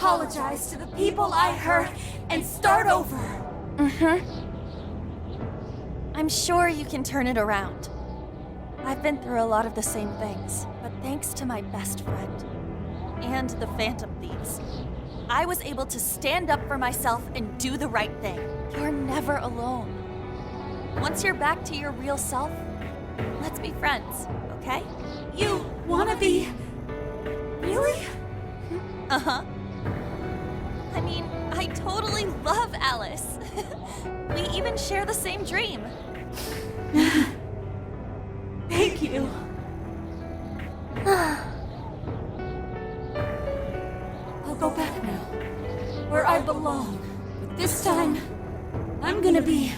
apologize to the people I hurt and start over. I'm sure you can turn it around. I've been through a lot of the same things, but thanks to my best friend and the Phantom Thieves, I was able to stand up for myself and do the right thing. You're never alone. Once you're back to your real self, let's be friends, okay? You wanna be... Really? Uh-huh. I mean, I totally love Alice. We even share the same dream. Thank you. I'll go back now, where I belong. But this time, I'm gonna be...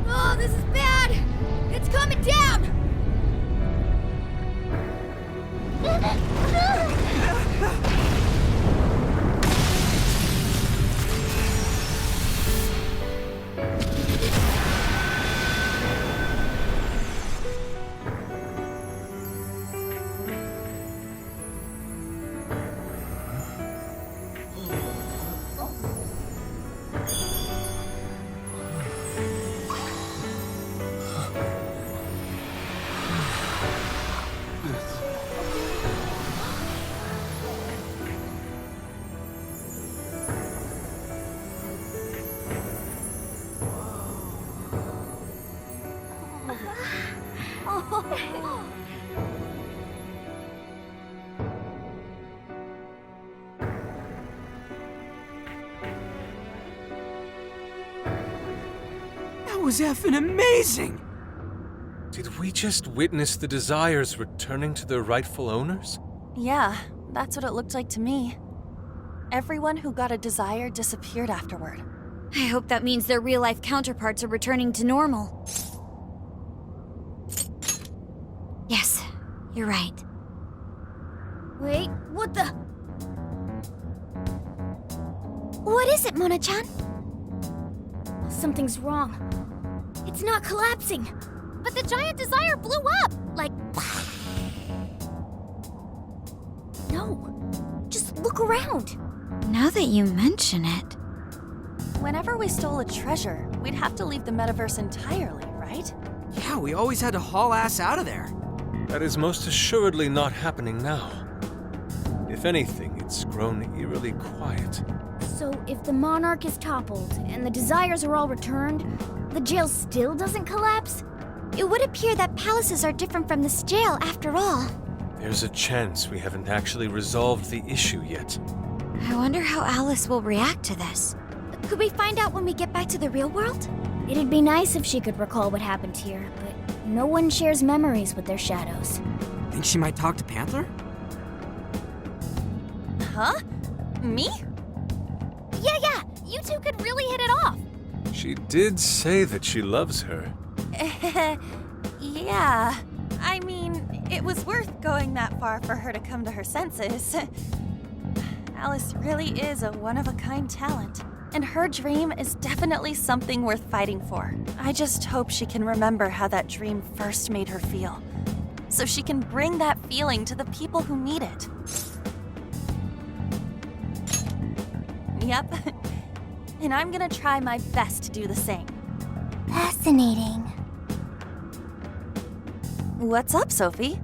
Oh, this is bad! It's coming down! That was effing amazing! Did we just witness the Desires returning to their rightful owners? Yeah, that's what it looked like to me. Everyone who got a desire disappeared afterward. I hope that means their real-life counterparts are returning to normal. Yes, you're right. Wait, what the... What is it, Mona-chan? Something's wrong. It's not collapsing. But the giant desire blew up! Like... No. Just look around. Now that you mention it... Whenever we stole a treasure, we'd have to leave the metaverse entirely, right? Yeah, we always had to haul ass out of there. That is most assuredly not happening now. If anything, it's grown eerily quiet. So if the Monarch is toppled and the Desires are all returned, the jail still doesn't collapse? It would appear that palaces are different from this jail after all. There's a chance we haven't actually resolved the issue yet. I wonder how Alice will react to this. Could we find out when we get back to the real world? It'd be nice if she could recall what happened here, but no one shares memories with their shadows. Think she might talk to Panther? Huh? Me? Yeah, you two could really hit it off. She did say that she loves her. Yeah. I mean, it was worth going that far for her to come to her senses. Alice really is a one-of-a-kind talent. And her dream is definitely something worth fighting for. I just hope she can remember how that dream first made her feel, so she can bring that feeling to the people who need it. Yep. And I'm gonna try my best to do the same. Fascinating. What's up, Sophie?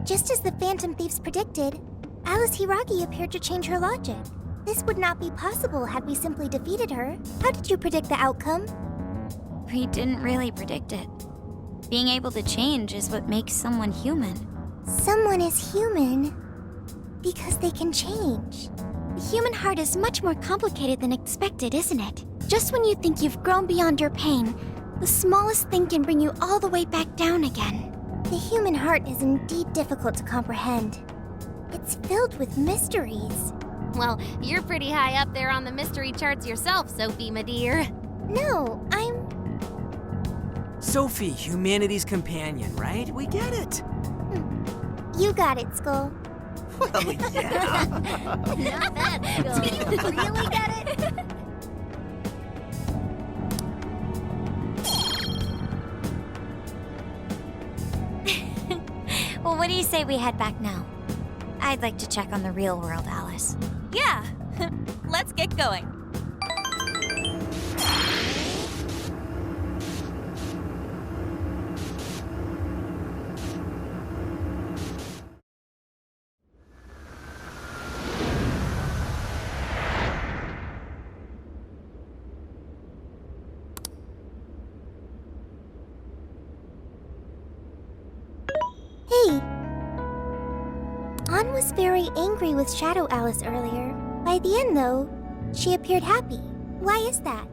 Just as the Phantom Thieves predicted, Alice Hiragi appeared to change her logic. This would not be possible had we simply defeated her. How did you predict the outcome? We didn't really predict it. Being able to change is what makes someone human. Someone is human because they can change. The human heart is much more complicated than expected, isn't it? Just when you think you've grown beyond your pain, the smallest thing can bring you all the way back down again. The human heart is indeed difficult to comprehend. It's filled with mysteries. Well, you're pretty high up there on the mystery charts yourself, Sophie, my dear. No, I'm... Sophie, humanity's companion, right? We get it. You got it, Skull. Well, yeah. Not bad, Skull. Do you really get it? what do you say we head back now? I'd like to check on the real world, Alice. Yeah, let's get going. Hey! Ann was very angry with Shadow Alice earlier. By the end, though, she appeared happy. Why is that?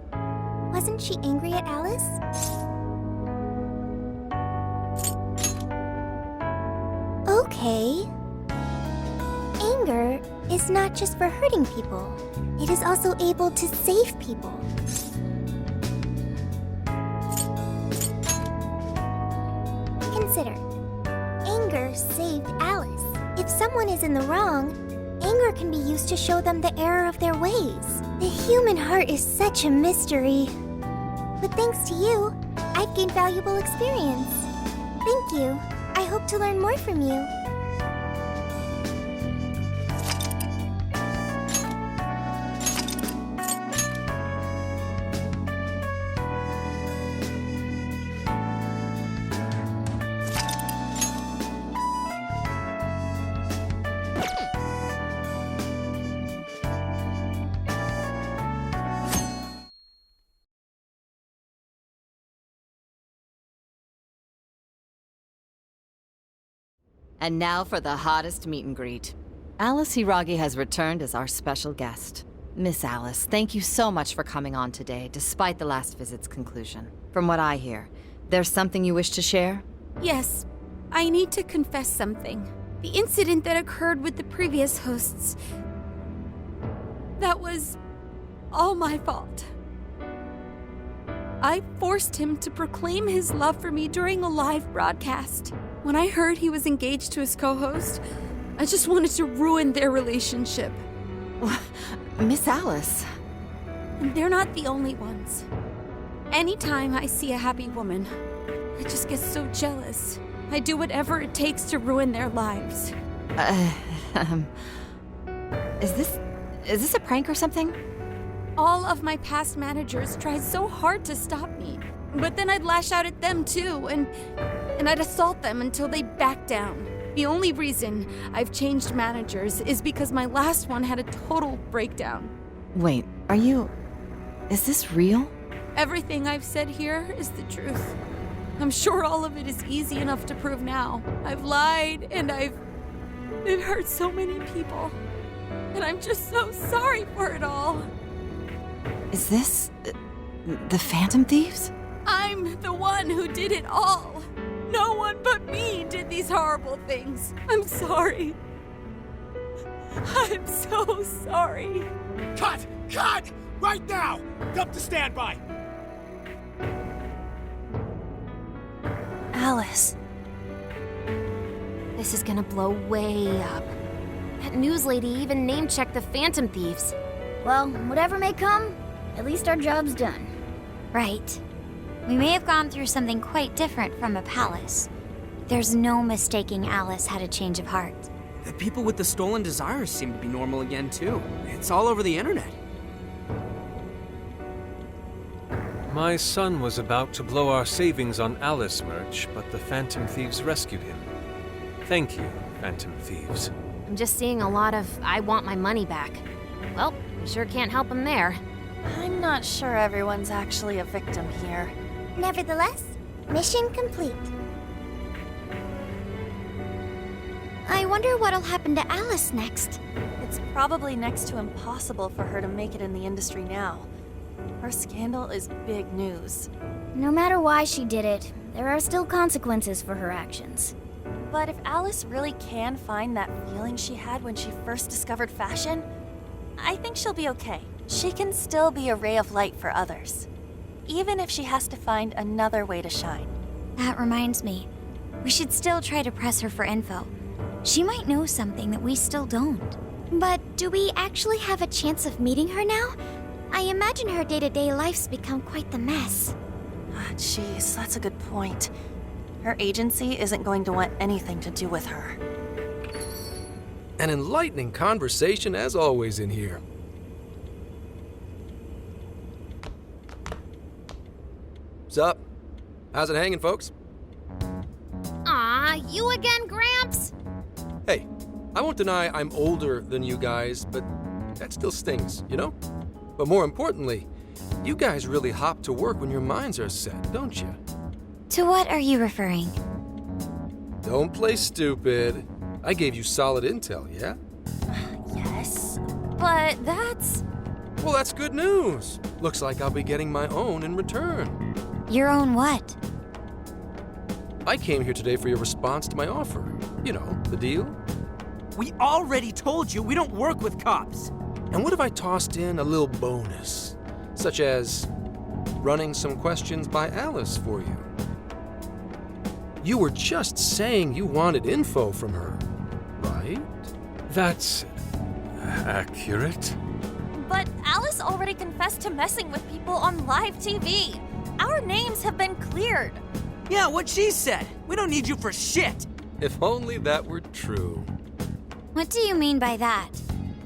Wasn't she angry at Alice? Okay. Anger is not just for hurting people. It is also able to save people. Consider. Anger saved Alice. If someone is in the wrong, anger can be used to show them the error of their ways. The human heart is such a mystery. But thanks to you, I've gained valuable experience. Thank you. I hope to learn more from you. And now for the hottest meet and greet. Alice Hiragi has returned as our special guest. Miss Alice, thank you so much for coming on today, despite the last visit's conclusion. From what I hear, there's something you wish to share? Yes, I need to confess something. The incident that occurred with the previous hosts. That was all my fault. I forced him to proclaim his love for me during a live broadcast. When I heard he was engaged to his co-host, I just wanted to ruin their relationship. Miss Alice. And they're not the only ones. Anytime I see a happy woman, I just get so jealous. I do whatever it takes to ruin their lives. Is this a prank or something? All of my past managers tried so hard to stop me. But then I'd lash out at them too, and I'd assault them until they backed down. The only reason I've changed managers is because my last one had a total breakdown. Wait, is this real? Everything I've said here is the truth. I'm sure all of it is easy enough to prove now. I've lied, and I've hurt so many people. And I'm just so sorry for it all. Is this the Phantom Thieves? I'm the one who did it all. No one but me did these horrible things. I'm sorry. I'm so sorry. Cut! Cut! Right now! Up to standby! Alice. This is gonna blow way up. That news lady even name-checked the Phantom Thieves. Well, whatever may come, at least our job's done. Right. We may have gone through something quite different from a palace. There's no mistaking Alice had a change of heart. The people with the stolen desires seem to be normal again, too. It's all over the internet. My son was about to blow our savings on Alice merch, but the Phantom Thieves rescued him. Thank you, Phantom Thieves. I'm just seeing a lot of I want my money back. Well, we sure can't help him there. I'm not sure everyone's actually a victim here. Nevertheless, mission complete. I wonder what'll happen to Alice next. It's probably next to impossible for her to make it in the industry now. Her scandal is big news. No matter why she did it, there are still consequences for her actions. But if Alice really can find that feeling she had when she first discovered fashion, I think she'll be okay. She can still be a ray of light for others, even if she has to find another way to shine. That reminds me, we should still try to press her for info. She might know something that we still don't. But do we actually have a chance of meeting her now? I imagine her day-to-day life's become quite the mess. Ah, jeez, that's a good point. Her agency isn't going to want anything to do with her. An enlightening conversation as always in here. Sup? How's it hanging, folks? Aw, you again, Gramps? Hey, I won't deny I'm older than you guys, but that still stings, you know? But more importantly, you guys really hop to work when your minds are set, don't you? To what are you referring? Don't play stupid. I gave you solid intel, yeah? Yes, but that's... Well, that's good news. Looks like I'll be getting my own in return. Your own what? I came here today for your response to my offer. You know, the deal. We already told you we don't work with cops. And what if I tossed in a little bonus? Such as running some questions by Alice for you. You were just saying you wanted info from her, right? That's accurate. But Alice already confessed to messing with people on live TV. Our names have been cleared. Yeah, what she said. We don't need you for shit. If only that were true. What do you mean by that?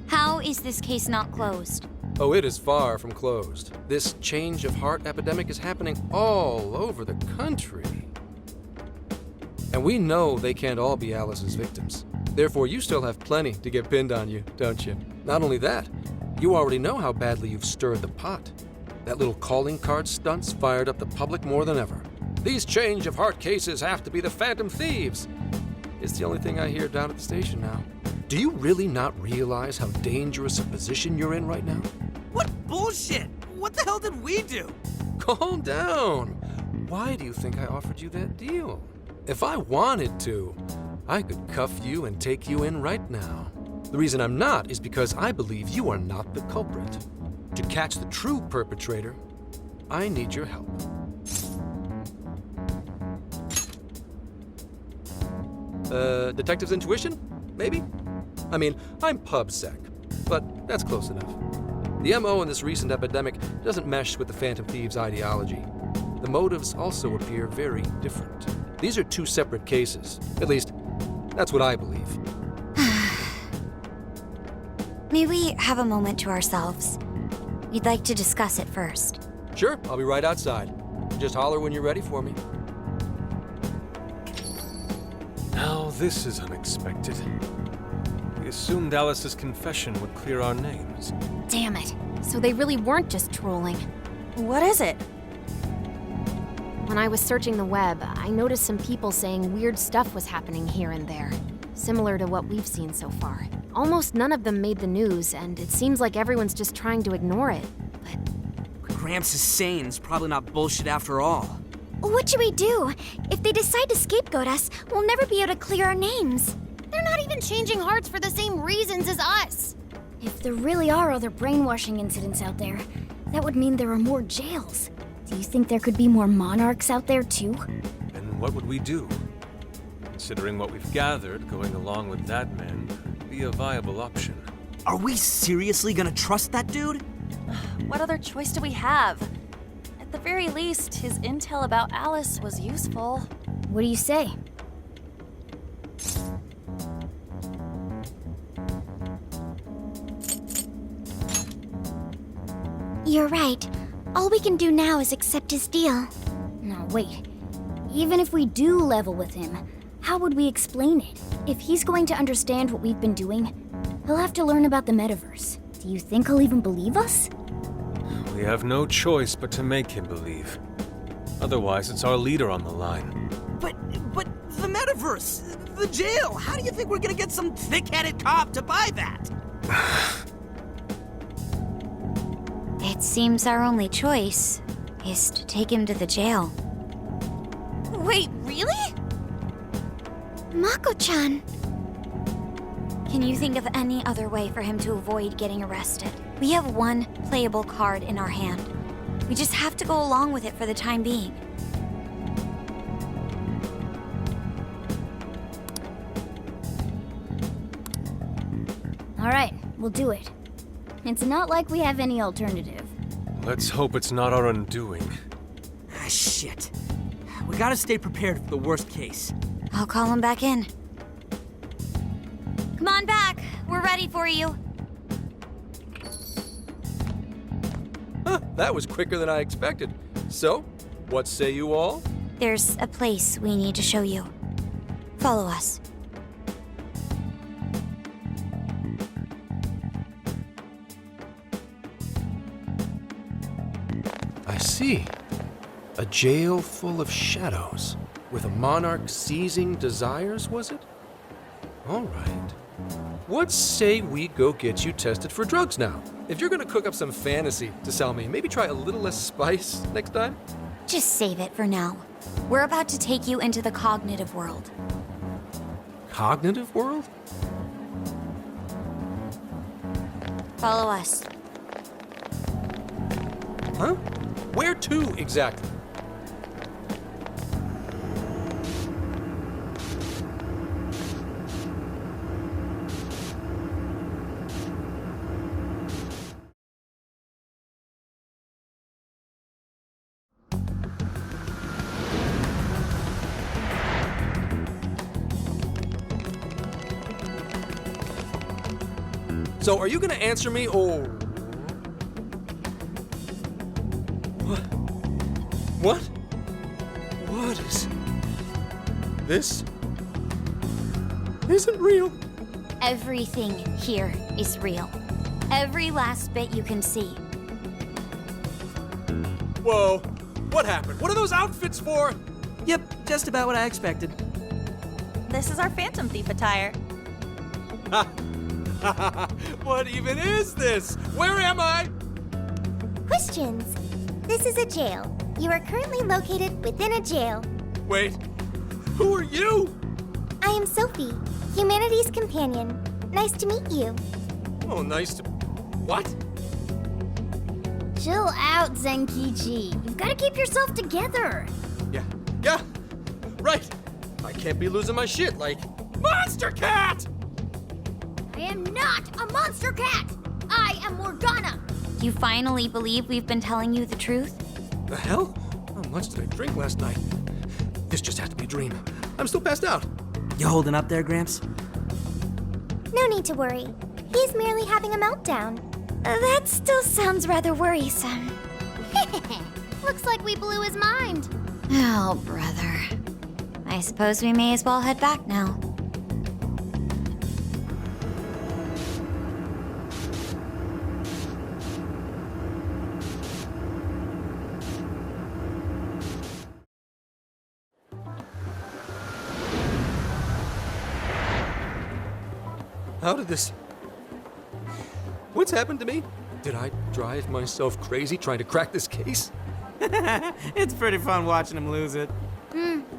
How is this case not closed? Oh, it is far from closed. This change of heart epidemic is happening all over the country. And we know they can't all be Alice's victims. Therefore, you still have plenty to get pinned on you, don't you? Not only that, you already know how badly you've stirred the pot. That little calling card stunt's fired up the public more than ever. These change of heart cases have to be the Phantom Thieves. It's the only thing I hear down at the station now. Do you really not realize how dangerous a position you're in right now? What bullshit? What the hell did we do? Calm down. Why do you think I offered you that deal? If I wanted to, I could cuff you and take you in right now. The reason I'm not is because I believe you are not the culprit. To catch the true perpetrator, I need your help. Detective's intuition? Maybe? I mean, I'm PubSec, but that's close enough. The MO in this recent epidemic doesn't mesh with the Phantom Thieves' ideology. The motives also appear very different. These are two separate cases. At least, that's what I believe. May we have a moment to ourselves? We'd like to discuss it first. Sure, I'll be right outside. Just holler when you're ready for me. Now this is unexpected. We assumed Alice's confession would clear our names. Damn it. So they really weren't just trolling. What is it? When I was searching the web, I noticed some people saying weird stuff was happening here and there, similar to what we've seen so far. Almost none of them made the news, and it seems like everyone's just trying to ignore it. But Gramps is sane. It's probably not bullshit after all. What should we do? If they decide to scapegoat us, we'll never be able to clear our names. they're not even changing hearts for the same reasons as us. If there really are other brainwashing incidents out there, that would mean there are more jails. Do you think there could be more monarchs out there too? And what would we do? Considering what we've gathered, going along with that man could be a viable option. Are we seriously gonna trust that dude? What other choice do we have? At the very least, his intel about Alice was useful. What do you say? You're right. All we can do now is accept his deal. No, wait. Even if we do level with him, how would we explain it? If he's going to understand what we've been doing, he'll have to learn about the metaverse. Do you think he'll even believe us? We have no choice but to make him believe. Otherwise, it's our leader on the line. But the metaverse, the jail, how do you think we're gonna get some thick-headed cop to buy that? It seems our only choice is to take him to the jail. Wait, really? Mako-chan. Can you think of any other way for him to avoid getting arrested? We have one playable card in our hand. We just have to go along with it for the time being. All right, we'll do it. It's not like we have any alternative. Let's hope it's not our undoing. Ah, shit. We gotta stay prepared for the worst case. I'll call him back in. Come on back. We're ready for you. Huh, that was quicker than I expected. So, what say you all? There's a place we need to show you. Follow us. I see. A jail full of shadows. With a monarch seizing desires, was it? All right. What say we go get you tested for drugs now? If you're gonna cook up some fantasy to sell me, maybe try a little less spice next time? Just save it for now. We're about to take you into the cognitive world. Cognitive world? Follow us. Huh? Where to exactly? So, are you gonna answer me, or... What? What is... This... isn't real. Everything here is real. Every last bit you can see. Whoa. What happened? What are those outfits for? Yep, just about what I expected. This is our Phantom Thief attire. What even is this? Where am I? Questions. This is a jail. You are currently located within a jail. Wait. Who are you? I am Sophie, humanity's companion. Nice to meet you. Oh, nice to... What? Chill out, Zenkichi. You've got to keep yourself together. Yeah. Right. I can't be losing my shit like... Monster Cat! I am not a monster cat! I am Morgana! You finally believe we've been telling you the truth? The hell? How much did I drink last night? This just has to be a dream. I'm still passed out. You holding up there, Gramps? No need to worry. He's merely having a meltdown. That still sounds rather worrisome. Looks like we blew his mind. Oh, brother. I suppose we may as well head back now. How did this... What's happened to me? Did I drive myself crazy trying to crack this case? It's pretty fun watching him lose it.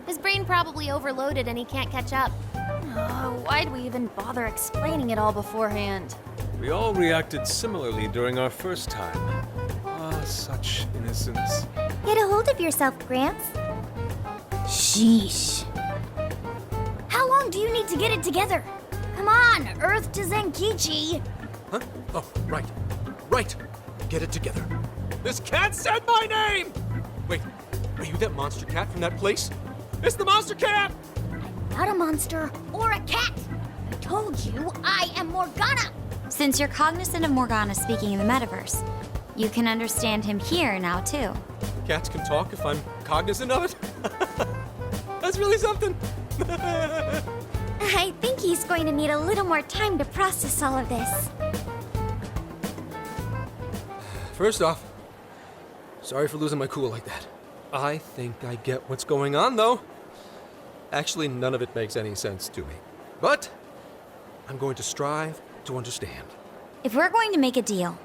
His brain probably overloaded and he can't catch up. Why'd we even bother explaining it all beforehand? We all reacted similarly during our first time. Ah, such innocence. Get a hold of yourself, Gramps. Sheesh. How long do you need to get it together? Come on, Earth to Zenkichi. Huh? Oh, right. Right. Get it together. This cat said my name! Wait, are you that monster cat from that place? It's the monster cat! Not a monster or a cat. I told you I am Morgana. Since you're cognizant of Morgana speaking in the metaverse, you can understand him here now too. Cats can talk if I'm cognizant of it? That's really something. I think he's going to need a little more time to process all of this. First off, sorry for losing my cool like that. I think I get what's going on, though. Actually, none of it makes any sense to me. But I'm going to strive to understand. If we're going to make a deal,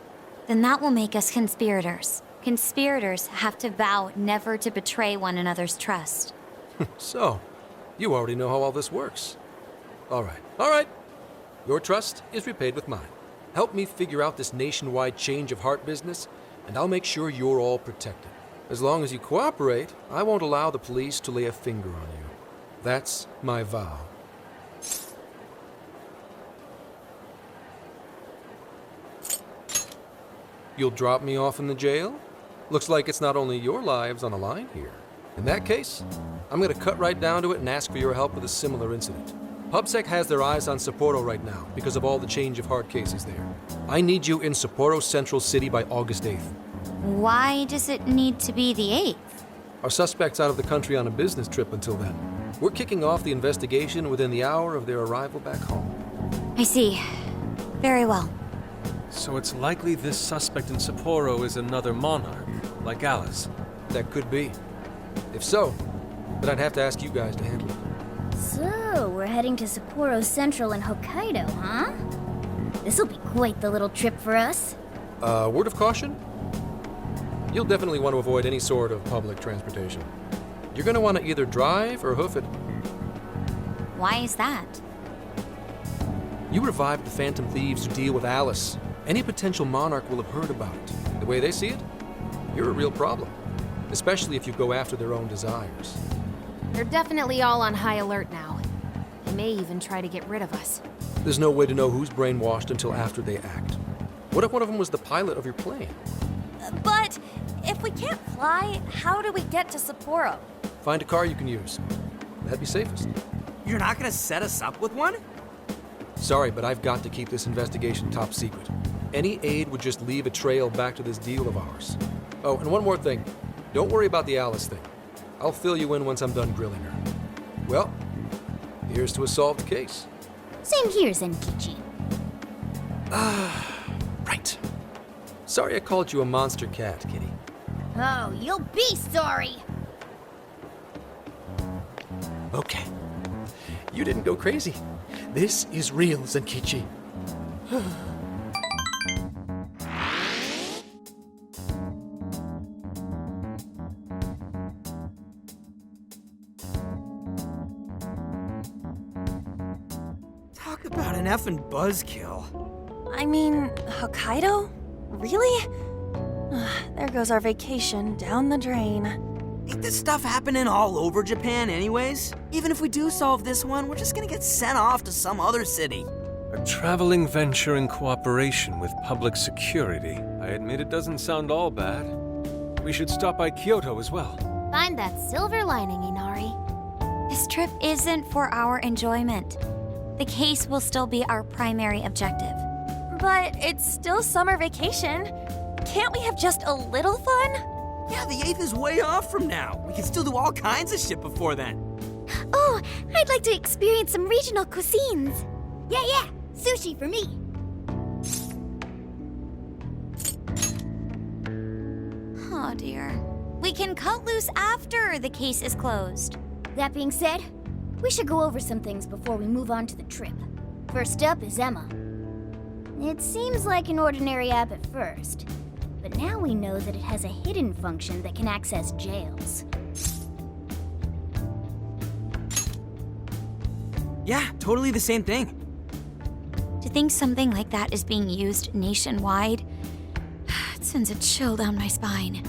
then that will make us conspirators. Conspirators have to vow never to betray one another's trust. So, you already know how all this works. All right. Your trust is repaid with mine. Help me figure out this nationwide change of heart business, and I'll make sure you're all protected. As long as you cooperate, I won't allow the police to lay a finger on you. That's my vow. You'll drop me off in the jail? Looks like it's not only your lives on the line here. In that case, I'm gonna cut right down to it and ask for your help with a similar incident. PubSec has their eyes on Sapporo right now because of all the change of heart cases there. I need you in Sapporo Central City by August 8th. Why does it need to be the 8th? Our suspect's out of the country on a business trip until then. We're kicking off the investigation within the hour of their arrival back home. I see. Very well. So it's likely this suspect in Sapporo is another monarch, like Alice. That could be. If so, then I'd have to ask you guys to handle it. So, we're heading to Sapporo Central in Hokkaido, huh? This'll be quite the little trip for us. Word of caution? You'll definitely want to avoid any sort of public transportation. You're gonna want to either drive or hoof it. Why is that? You revived the Phantom Thieves who deal with Alice. Any potential monarch will have heard about it. The way they see it, you're a real problem. Especially if you go after their own desires. They're definitely all on high alert now. They may even try to get rid of us. There's no way to know who's brainwashed until after they act. What if one of them was the pilot of your plane? But if we can't fly, how do we get to Sapporo? Find a car you can use. That'd be safest. You're not gonna set us up with one? Sorry, but I've got to keep this investigation top secret. Any aid would just leave a trail back to this deal of ours. Oh, and one more thing. Don't worry about the Alice thing. I'll fill you in once I'm done grilling her. Well, here's to a solved case. Same here, Zenkichi. Right. Sorry I called you a monster cat, Kitty. Oh, you'll be sorry! Okay. You didn't go crazy. This is real, Zenkichi. Talk about an effing buzzkill. I mean, Hokkaido? Really? There goes our vacation down the drain. Ain't this stuff happening all over Japan anyways? Even if we do solve this one, we're just gonna get sent off to some other city. A traveling venture in cooperation with public security. I admit it doesn't sound all bad. We should stop by Kyoto as well. Find that silver lining, Inari. This trip isn't for our enjoyment. The case will still be our primary objective. But it's still summer vacation. Can't we have just a little fun? Yeah, the 8th is way off from now. We can still do all kinds of shit before then. Oh, I'd like to experience some regional cuisines. Yeah, sushi for me. Oh dear. We can cut loose after the case is closed. That being said, we should go over some things before we move on to the trip. First up is Emma. It seems like an ordinary app at first, but now we know that it has a hidden function that can access jails. Yeah, totally the same thing. To think something like that is being used nationwide, it sends a chill down my spine.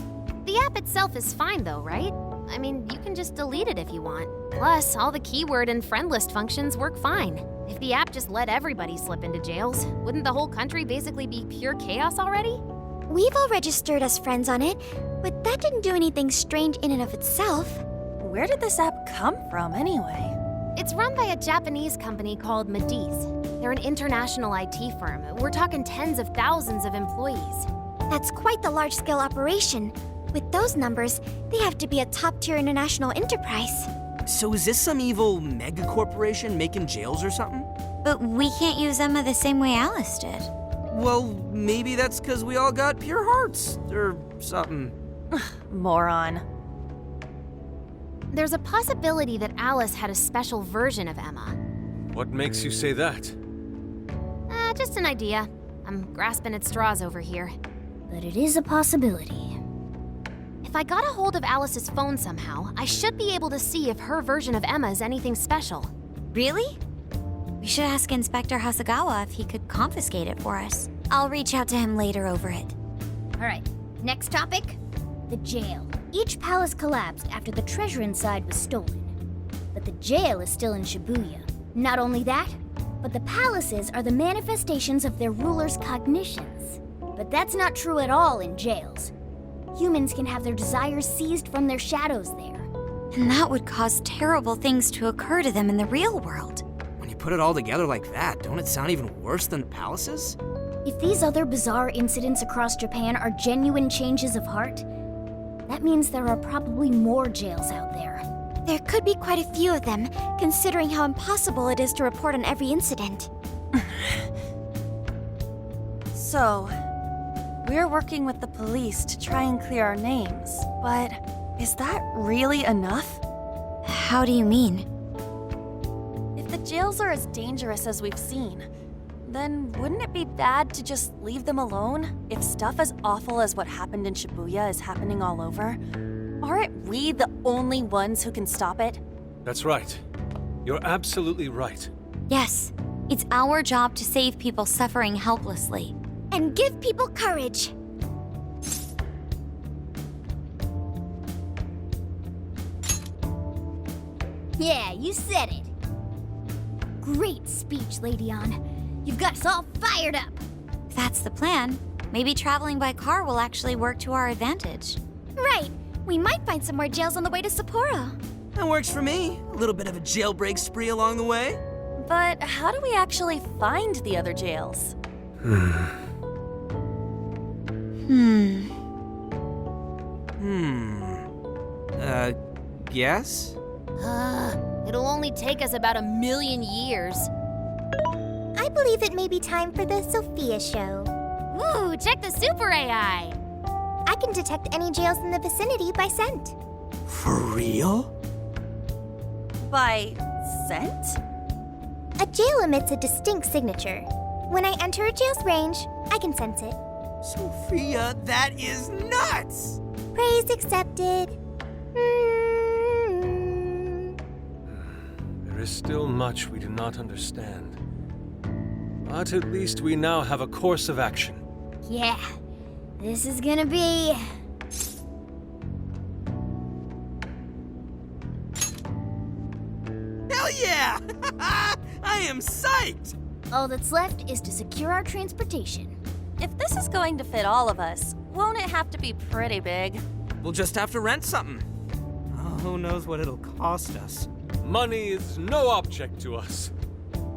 The app itself is fine though, right? I mean, you can just delete it if you want. Plus, all the keyword and friend list functions work fine. If the app just let everybody slip into jails, wouldn't the whole country basically be pure chaos already? We've all registered as friends on it, but that didn't do anything strange in and of itself. Where did this app come from, anyway? It's run by a Japanese company called Mediz. They're an international IT firm. We're talking tens of thousands of employees. That's quite the large-scale operation. With those numbers, they have to be a top-tier international enterprise. So is this some evil mega corporation making jails or something? But we can't use Emma the same way Alice did. Well, maybe that's because we all got pure hearts, or something. Moron. There's a possibility that Alice had a special version of Emma. What makes you say that? Just an idea. I'm grasping at straws over here. But it is a possibility. If I got a hold of Alice's phone somehow, I should be able to see if her version of Emma is anything special. Really? We should ask Inspector Hasagawa if he could confiscate it for us. I'll reach out to him later over it. All right, next topic. The jail. Each palace collapsed after the treasure inside was stolen. But the jail is still in Shibuya. Not only that, but the palaces are the manifestations of their rulers' cognitions. But that's not true at all in jails. Humans can have their desires seized from their shadows there. And that would cause terrible things to occur to them in the real world. When you put it all together like that, don't it sound even worse than the palaces? If these other bizarre incidents across Japan are genuine changes of heart, that means there are probably more jails out there. There could be quite a few of them, considering how impossible it is to report on every incident. So, we're working with the police to try and clear our names, but is that really enough? How do you mean? If the jails are as dangerous as we've seen, then wouldn't it be bad to just leave them alone? If stuff as awful as what happened in Shibuya is happening all over, aren't we the only ones who can stop it? That's right. You're absolutely right. Yes, it's our job to save people suffering helplessly. And give people courage. Yeah, you said it. Great speech, Lady Ann. You've got us all fired up. If that's the plan, maybe traveling by car will actually work to our advantage. Right. We might find some more jails on the way to Sapporo. That works for me. A little bit of a jailbreak spree along the way. But how do we actually find the other jails? Guess? It'll only take us about 1,000,000 years. I believe it may be time for the Sophia show. Woo, check the super AI! I can detect any jails in the vicinity by scent. For real? By scent? A jail emits a distinct signature. When I enter a jail's range, I can sense it. Sophia, that is nuts! Praise accepted. There is still much we do not understand. But at least we now have a course of action. Yeah, this is gonna be... Hell yeah! I am psyched! All that's left is to secure our transportation. If this is going to fit all of us, won't it have to be pretty big? We'll just have to rent something. Oh, who knows what it'll cost us. Money is no object to us.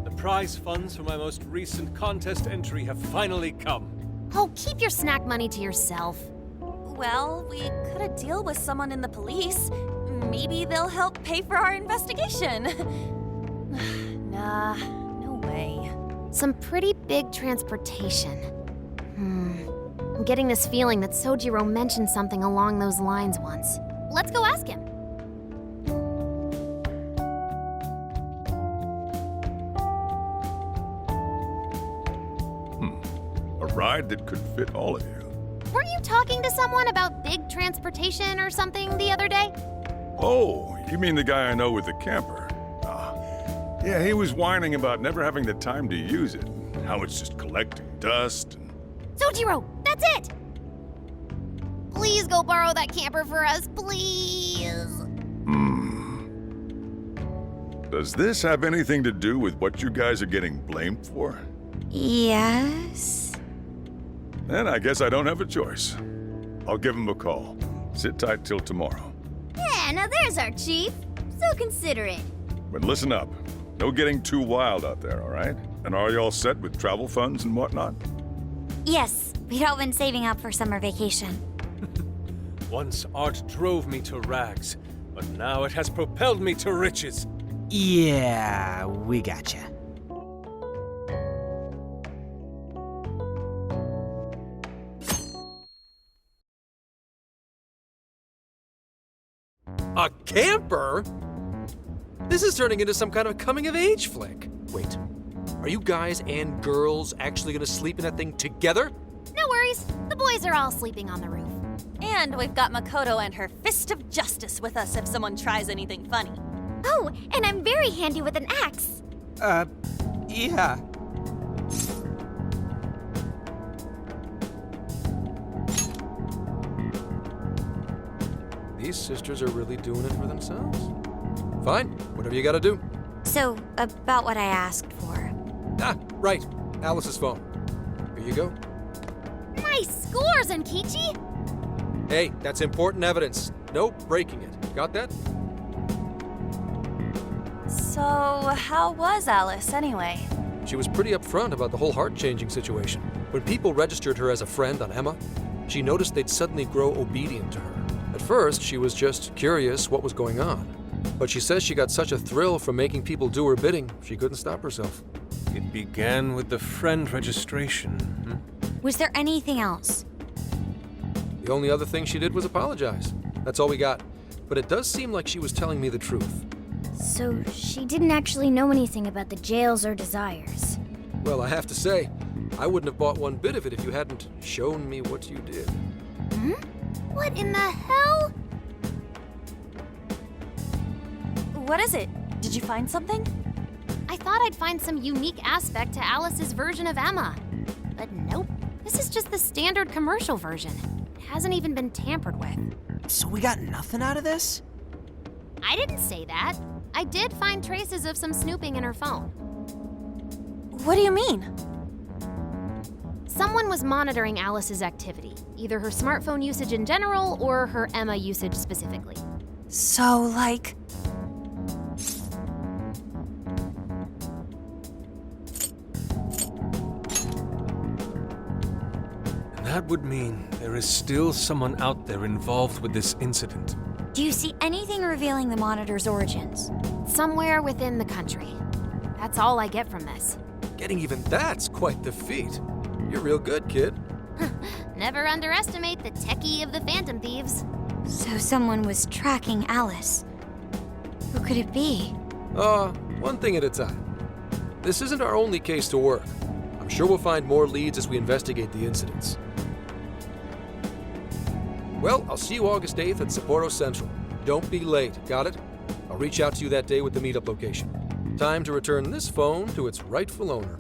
The prize funds for my most recent contest entry have finally come. Oh, keep your snack money to yourself. Well, we could a deal with someone in the police. Maybe they'll help pay for our investigation. Nah, no way. Some pretty big transportation. I'm getting this feeling that Sojiro mentioned something along those lines once. Let's go ask him. A ride that could fit all of you. Weren't you talking to someone about big transportation or something the other day? Oh, you mean the guy I know with the camper? Yeah, he was whining about never having the time to use it. How it's just collecting dust and... Sojiro, that's it! Please go borrow that camper for us, please. Does this have anything to do with what you guys are getting blamed for? Yes? Then I guess I don't have a choice. I'll give him a call. Sit tight till tomorrow. Yeah, now there's our chief. So considerate. But listen up. No getting too wild out there, all right? And are you all set with travel funds and whatnot? Yes, we'd all been saving up for summer vacation. Once art drove me to rags, but now it has propelled me to riches. Yeah, we gotcha. A camper? This is turning into some kind of coming-of-age flick. Wait, are you guys and girls actually gonna sleep in that thing together? No worries, the boys are all sleeping on the roof. And we've got Makoto and her Fist of Justice with us if someone tries anything funny. Oh, and I'm very handy with an axe. Yeah. These sisters are really doing it for themselves. Fine, whatever you gotta do. So, about what I asked for. Ah, right, Alice's phone. Here you go. Nice scores, Enkichi! Hey, that's important evidence. No breaking it. Got that? So, how was Alice anyway? She was pretty upfront about the whole heart-changing situation. When people registered her as a friend on Emma, she noticed they'd suddenly grow obedient to her. At first, she was just curious what was going on. But she says she got such a thrill from making people do her bidding, she couldn't stop herself. It began with the friend registration. Was there anything else? The only other thing she did was apologize. That's all we got. But it does seem like she was telling me the truth. So she didn't actually know anything about the jails or desires. Well, I have to say, I wouldn't have bought one bit of it if you hadn't shown me what you did. What in the hell? What is it? Did you find something? I thought I'd find some unique aspect to Alice's version of Emma. But nope. This is just the standard commercial version. It hasn't even been tampered with. So we got nothing out of this? I didn't say that. I did find traces of some snooping in her phone. What do you mean? Someone was monitoring Alice's activity, either her smartphone usage in general or her Emma usage specifically. So, like... And that would mean there is still someone out there involved with this incident. Do you see anything revealing the monitor's origins? Somewhere within the country. That's all I get from this. Getting even that's quite the feat. You're real good, kid. Never underestimate the techie of the Phantom Thieves. So someone was tracking Alice. Who could it be? One thing at a time. This isn't our only case to work. I'm sure we'll find more leads as we investigate the incidents. Well, I'll see you August 8th at Sapporo Central. Don't be late, got it? I'll reach out to you that day with the meetup location. Time to return this phone to its rightful owner.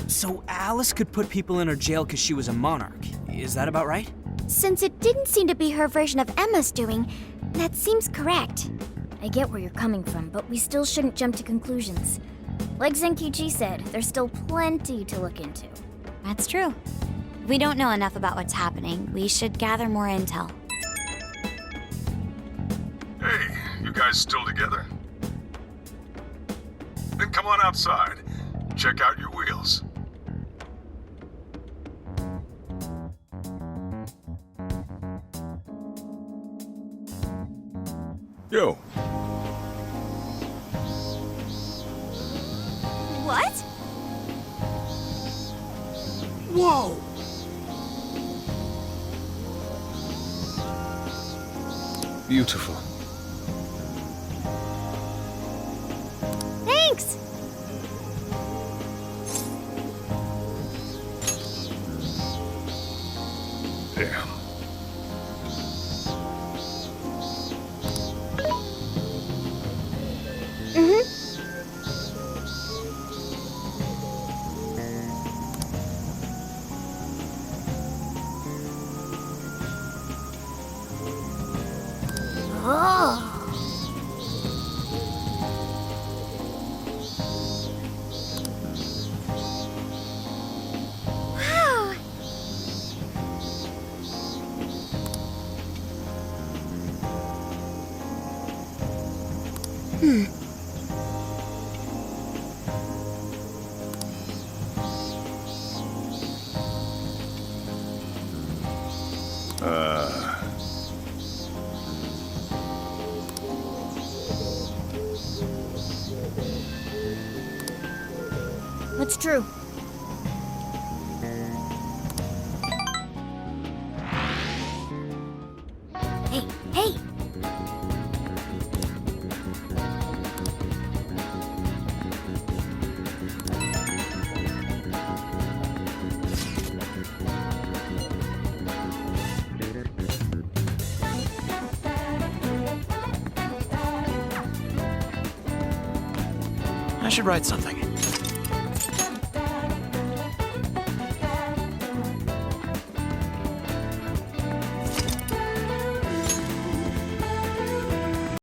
So Alice could put people in her jail because she was a monarch. Is that about right? Since it didn't seem to be her version of Emma's doing, that seems correct. I get where you're coming from, but we still shouldn't jump to conclusions. Like Zenkichi said, there's still plenty to look into. That's true. We don't know enough about what's happening. We should gather more intel. Hey, you guys still together? Then come on outside. Check out your wheels. Yo. What? Whoa! Beautiful. Thanks! Damn. That's true. Hey, hey! I should write something.